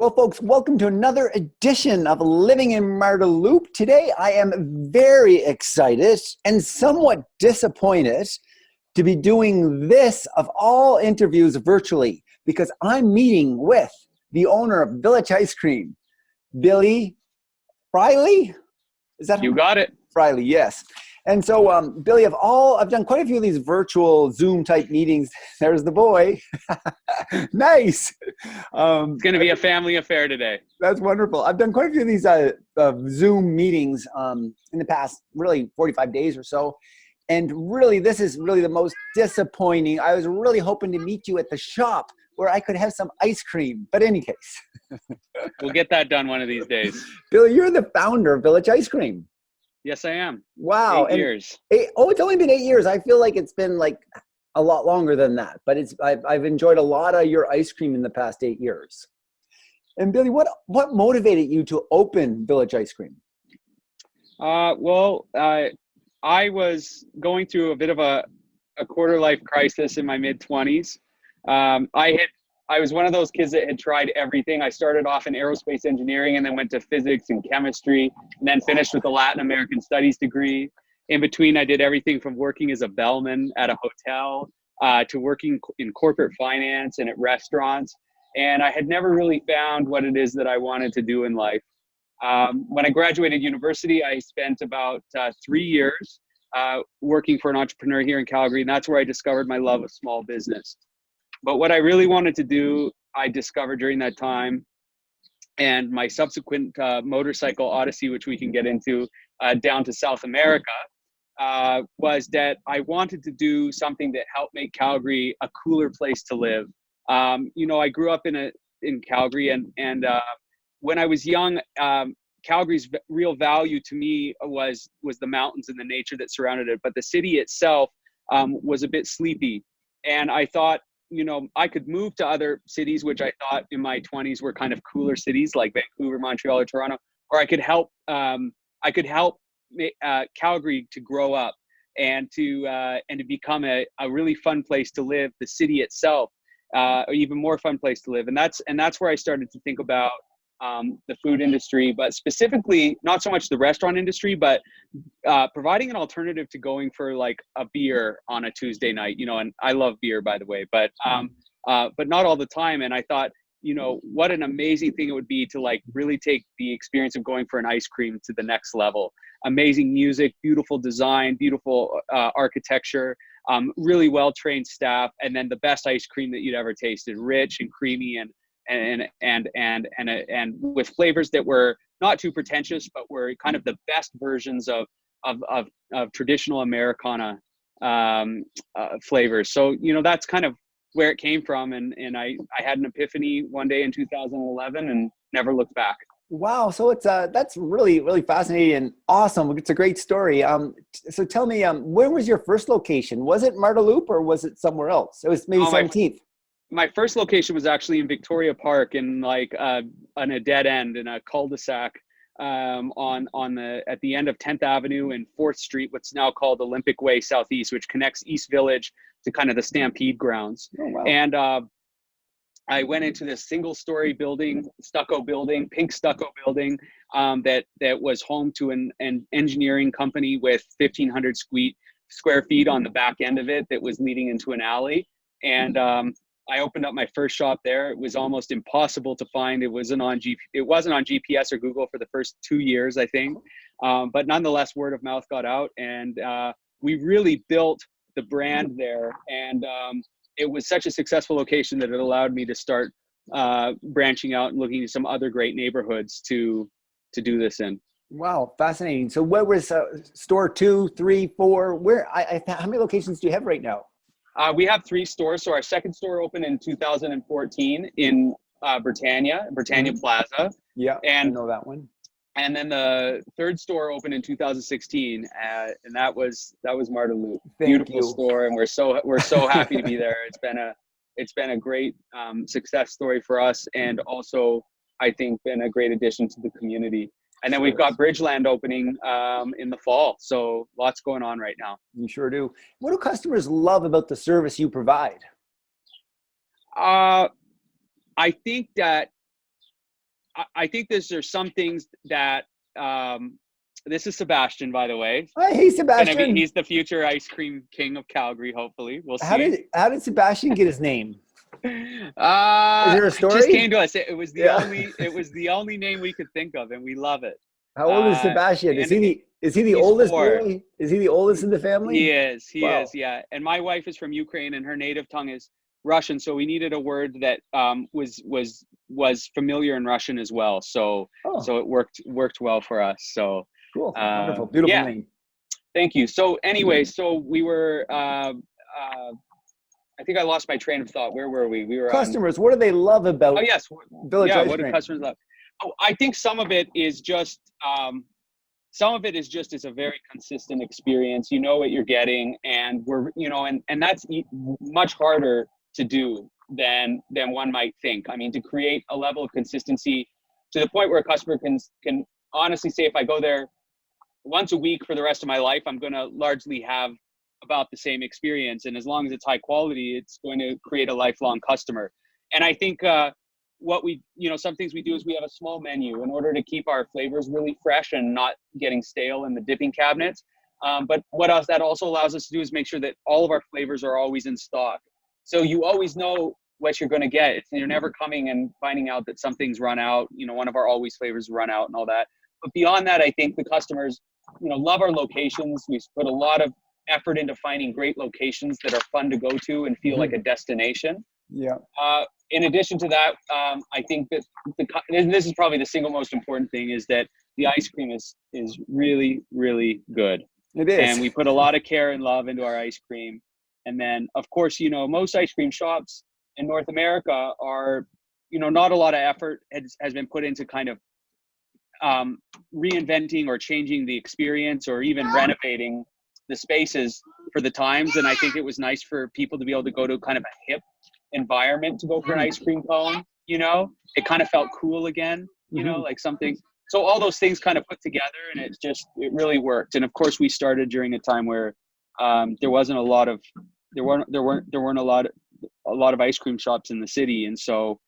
Well, folks, welcome to another edition of Living in Marda Loop. Today, I am very excited and somewhat disappointed to be doing this of all interviews virtually because I'm meeting with the owner of Village Ice Cream, Billy Friley. Is that you got it? Friley, yes. And so, Billy, I've done quite a few of these virtual Zoom type meetings. There's the boy. Nice. It's going to be a family affair today. That's wonderful. I've done quite a few of these Zoom meetings in the past, really 45 days or so. And really, this is really the most disappointing. I was really hoping to meet you at the shop where I could have some ice cream. But in any case. We'll get that done one of these days. Billy, you're the founder of Village Ice Cream. Yes, I am. Wow. 8 years. It's only been 8 years. I feel like it's been like a lot longer than that, but I've enjoyed a lot of your ice cream in the past 8 years. And Billy, what motivated you to open Village Ice Cream? I was going through a bit of a quarter life crisis in my mid-20s. I was one of those kids that had tried everything. I started off in aerospace engineering and then went to physics and chemistry and then finished with a Latin American studies degree. In between, I did everything from working as a bellman at a hotel to working in corporate finance and at restaurants. And I had never really found what it is that I wanted to do in life. When I graduated university, I spent about 3 years working for an entrepreneur here in Calgary. And that's where I discovered my love of small business. But what I really wanted to do, I discovered during that time, and my subsequent motorcycle odyssey, which we can get into, down to South America, was that I wanted to do something that helped make Calgary a cooler place to live. I grew up in Calgary, and when I was young, Calgary's real value to me was the mountains and the nature that surrounded it. But the city itself was a bit sleepy, and I thought, I could move to other cities, which I thought in my 20s were kind of cooler cities like Vancouver, Montreal, or Toronto, or I could help Calgary to grow up and to become a really fun place to live. The city itself, an even more fun place to live, and that's where I started to think about the food industry, but specifically not so much the restaurant industry, but providing an alternative to going for like a beer on a Tuesday night, and I love beer, by the way, but not all the time. And I thought, what an amazing thing it would be to like really take the experience of going for an ice cream to the next level. Amazing music, beautiful design, beautiful architecture, really well-trained staff, and then the best ice cream that you'd ever tasted, rich and creamy and with flavors that were not too pretentious, but were kind of the best versions of traditional Americana flavors. So that's kind of where it came from, and I had an epiphany one day in 2011 and never looked back. Wow, so it's that's really, really fascinating and awesome. It's a great story. So tell me, where was your first location? Was it Marda Loop or was it somewhere else? It was maybe 17th. My first location was actually in Victoria Park, in like on a dead end in a cul-de-sac at the end of 10th Avenue and 4th Street, what's now called Olympic Way Southeast, which connects East Village to kind of the Stampede grounds. Oh, wow. And I went into this single-story building, pink stucco building that was home to an engineering company with 1,500 square feet on the back end of it that was leading into an alley. And I opened up my first shop there. It was almost impossible to find. It wasn't on GPS or Google for the first 2 years, I think. But nonetheless, word of mouth got out, and we really built the brand there. And it was such a successful location that it allowed me to start branching out and looking at some other great neighborhoods to do this in. Wow, fascinating. So where was store 2, 3, 4? How many locations do you have right now? We have 3 stores. So our second store opened in 2014 in Britannia Plaza. Yeah, and I know that one. And then the third store opened in 2016, and that was Marda Loop. Beautiful store, and we're so happy to be there. It's been a great success story for us, and also I think been a great addition to the community. And then we've got Bridgeland opening in the fall. So lots going on right now. You sure do. What do customers love about the service you provide? I think that I think there's some things that, this is Sebastian, by the way. Hey, Sebastian. He's the future ice cream king of Calgary, hopefully. We'll see. How did Sebastian get his name? Is there a story? It just came to us. It was the only name we could think of, and we love it. How old is Sebastian? Is he the oldest boy? Is he the oldest in the family? He is. He is. Yeah. And my wife is from Ukraine, and her native tongue is Russian, so we needed a word that was familiar in Russian as well. So it worked well for us. So cool. Wonderful. Beautiful name. Thank you. So anyway, so we were I think I lost my train of thought. Where were we? We were customers. What do they love about Village Ice what Cream? do customers love? Oh, I think some of it is just it's a very consistent experience. You know what you're getting, and and that's much harder to do than one might think. I mean, to create a level of consistency to the point where a customer can honestly say, if I go there once a week for the rest of my life, I'm going to largely have about the same experience. And as long as it's high quality, it's going to create a lifelong customer. And I think some things we do is we have a small menu in order to keep our flavors really fresh and not getting stale in the dipping cabinets. But what else that also allows us to do is make sure that all of our flavors are always in stock. So you always know what you're going to get. You're never coming and finding out that something's run out, one of our always flavors run out and all that. But beyond that, I think the customers, love our locations. We put a lot of effort into finding great locations that are fun to go to and feel like a destination. Yeah. In addition to that, I think that and this is probably the single most important thing, is that the ice cream is really, really good. It is. And we put a lot of care and love into our ice cream. And then, of course, most ice cream shops in North America are, not a lot of effort has been put into kind of reinventing or changing the experience or even renovating the spaces for the times. And I think it was nice for people to be able to go to kind of a hip environment to go for an ice cream cone. It kind of felt cool again, like something. So all those things kind of put together, and it really worked. And of course, we started during a time where there weren't a lot of ice cream shops in the city, and so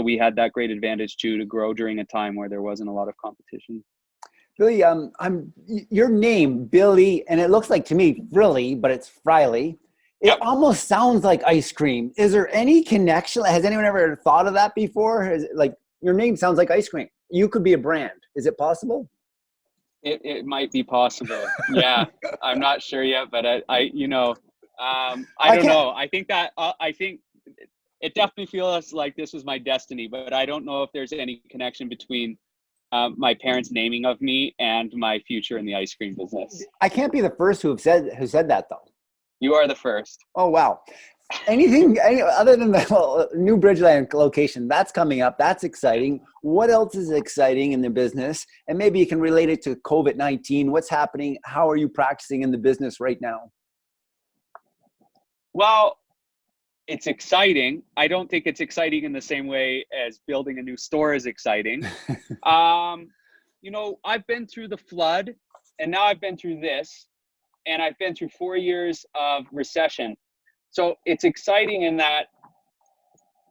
we had that great advantage to grow during a time where there wasn't a lot of competition. Billy, your name, Billy, and it looks like to me Friley, but it's Friley. It almost sounds like ice cream. Is there any connection? Has anyone ever thought of that before? Your name sounds like ice cream. You could be a brand. Is it possible? It might be possible. Yeah, I'm not sure yet, but I don't know. I think it definitely feels like this was my destiny, but I don't know if there's any connection between my parents' naming of me and my future in the ice cream business. I can't be the first who said that though. You are the first. Oh wow! Anything other than the new Bridgeland location that's coming up? That's exciting. What else is exciting in the business? And maybe you can relate it to COVID-19. What's happening? How are you practicing in the business right now? Well, it's exciting. I don't think it's exciting in the same way as building a new store is exciting. I've been through the flood, and now I've been through this, and I've been through 4 years of recession. So it's exciting in that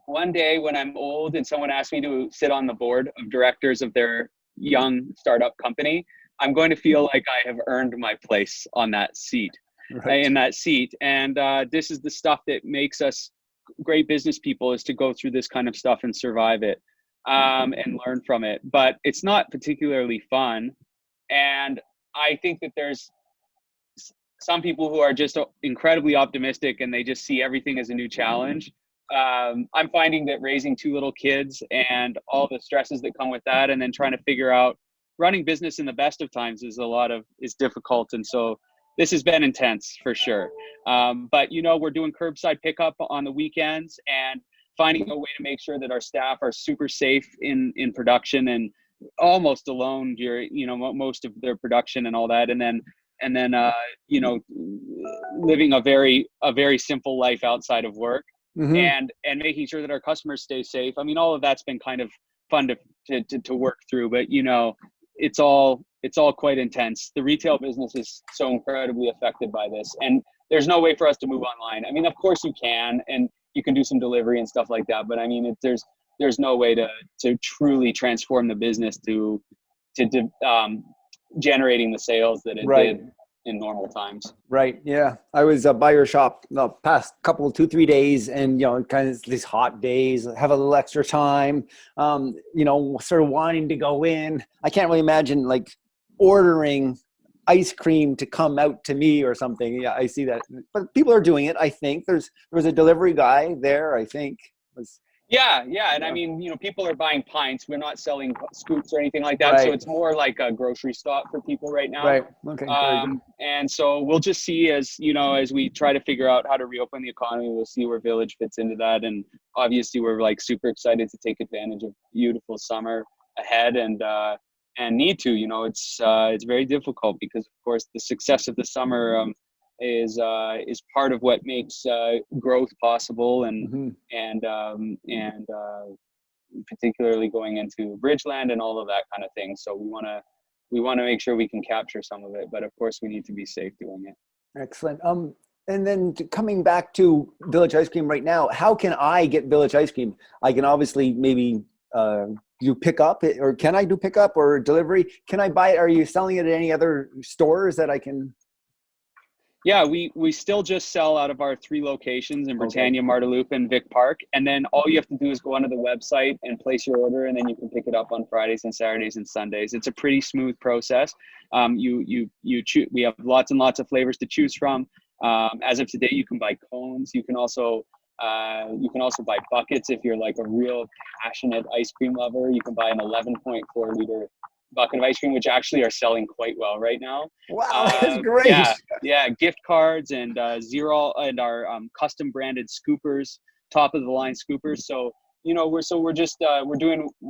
one day when I'm old and someone asks me to sit on the board of directors of their young startup company, I'm going to feel like I have earned my place on that seat. Right. In that seat. And this is the stuff that makes us great business people, is to go through this kind of stuff and survive it and learn from it. But it's not particularly fun. And I think that there's some people who are just incredibly optimistic and they just see everything as a new challenge. I'm finding that raising 2 little kids and all the stresses that come with that, and then trying to figure out running business in the best of times is difficult. And so this has been intense for sure. But we're doing curbside pickup on the weekends and finding a way to make sure that our staff are super safe in production and almost alone during, most of their production and all that. And then living a very simple life outside of work, and making sure that our customers stay safe. I mean, all of that's been kind of fun to work through, but it's all quite intense. The retail business is so incredibly affected by this, and there's no way for us to move online. I mean, of course you can, and you can do some delivery and stuff like that, but I mean, there's there's no way to truly transform the business to generating the sales that it did in normal times. Right. Yeah. I was by your shop the past couple, 2-3 days, and, kind of these hot days, have a little extra time, sort of wanting to go in. I can't really imagine like ordering ice cream to come out to me or something. Yeah, I see that. But people are doing it, I think. There was a delivery guy there, I think. Yeah. And I mean, people are buying pints. We're not selling scoops or anything like that. Right. So it's more like a grocery stop for people right now. Right. Okay. Very good. And so we'll just see as we try to figure out how to reopen the economy, we'll see where Village fits into that. And obviously we're like super excited to take advantage of beautiful summer ahead and need to, it's very difficult because of course the success of the summer, is part of what makes growth possible and particularly going into Bridgeland and all of that kind of thing. So we want to make sure we can capture some of it, but of course we need to be safe doing it. Excellent. And then coming back to Village Ice Cream right now, how can I get Village Ice Cream? I can obviously maybe you pick up it, or can I do pick up or delivery? Can I buy it? Are you selling it at any other stores that I can? Yeah, we still just sell out of our 3 locations in Britannia, Marda Loop, and Vic Park. And then all you have to do is go onto the website and place your order, and then you can pick it up on Fridays and Saturdays and Sundays. It's a pretty smooth process. We have lots and lots of flavors to choose from. As of today, you can buy cones. You can also buy buckets if you're like a real passionate ice cream lover. You can buy an 11.4 liter bucket of ice cream, which actually are selling quite well right now. Wow, that's great. Yeah, gift cards and Zero and our custom branded scoopers, top of the line scoopers. So we're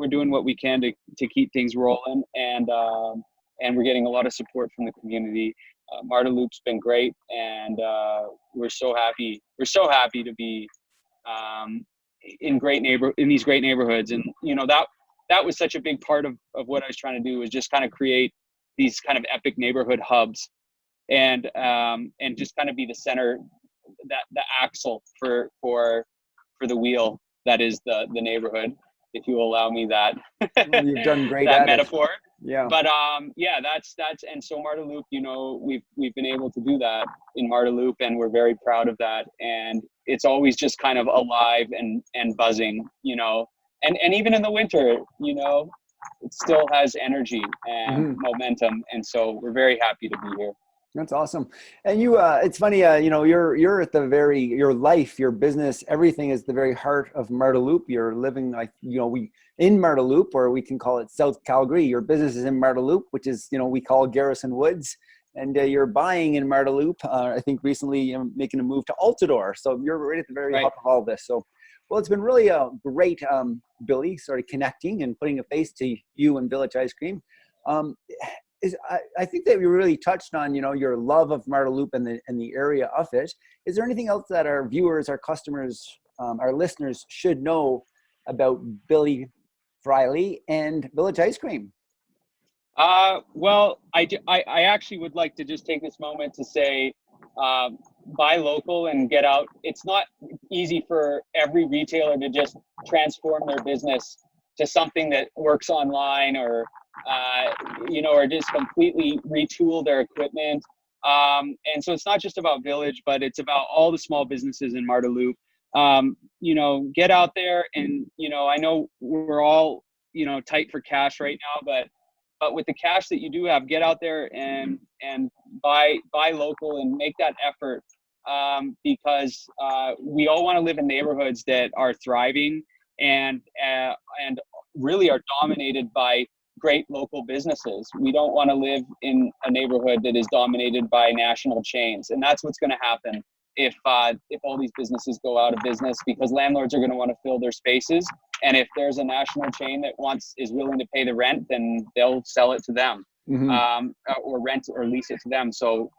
doing what we can to keep things rolling, and we're getting a lot of support from the community. Marda Loop's been great, and we're so happy to be in these great neighborhoods, and that was such a big part of what I was trying to do, was just kind of create these kind of epic neighborhood hubs and just kind of be the center, the axle for the wheel that is the neighborhood, if you will allow me that. Well, you've done great that at metaphor. It. Yeah. But that's and so Marda Loop, we've been able to do that in Marda Loop, and we're very proud of that. And it's always just kind of alive and buzzing, and even in the winter, it still has energy and momentum. And so we're very happy to be here. That's awesome. And it's funny, you're at your life, your business, everything is the very heart of Marda Loop. You're living in Marda Loop, or we can call it South Calgary. Your business is in Marda Loop, which is, we call Garrison Woods. And you're buying in Marda Loop. I think recently making a move to Altador. So you're right at the very heart of all this. So, well, it's been really great, Billy, sort of connecting and putting a face to you and Village Ice Cream. I think that we really touched on, your love of Marda Loop and the area of it. Is there anything else that our viewers, our customers, our listeners should know about Billy Friley and Village Ice Cream? Well, I actually would like to just take this moment to say, buy local and get out. It's not easy for every retailer to just transform their business to something that works online or just completely retool their equipment. And so it's not just about Village, but it's about all the small businesses in Marda Loop. Get out there and, I know we're all, tight for cash right now, but with the cash that you do have, get out there and buy local and make that effort, because we all want to live in neighborhoods that are thriving and really are dominated by great local businesses. We don't want to live in a neighborhood that is dominated by national chains, and that's what's going to happen if all these businesses go out of business, because landlords are going to want to fill their spaces. And if there's a national chain that is willing to pay the rent, then they'll sell it to them, or rent or lease it to them. So,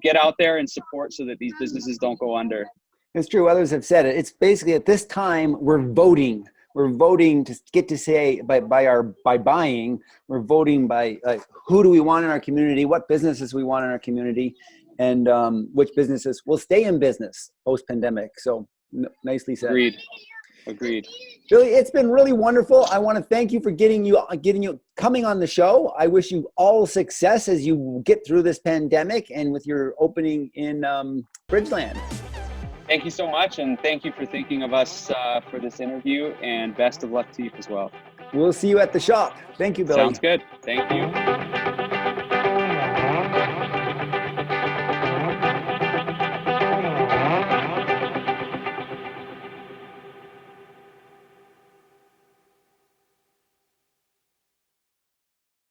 get out there and support so that these businesses don't go under. It's true. Others have said it. It's basically at this time we're voting. We're voting to get to say by buying. We're voting by who do we want in our community, what businesses we want in our community, and which businesses will stay in business post-pandemic. So nicely said. Agreed. Agreed. Billy, it's been really wonderful. I want to thank you for coming on the show. I wish you all success as you get through this pandemic and with your opening in Bridgeland. Thank you so much, and thank you for thinking of us for this interview, and best of luck to you as well. We'll see you at the shop. Thank you, Billy. Sounds good. Thank you.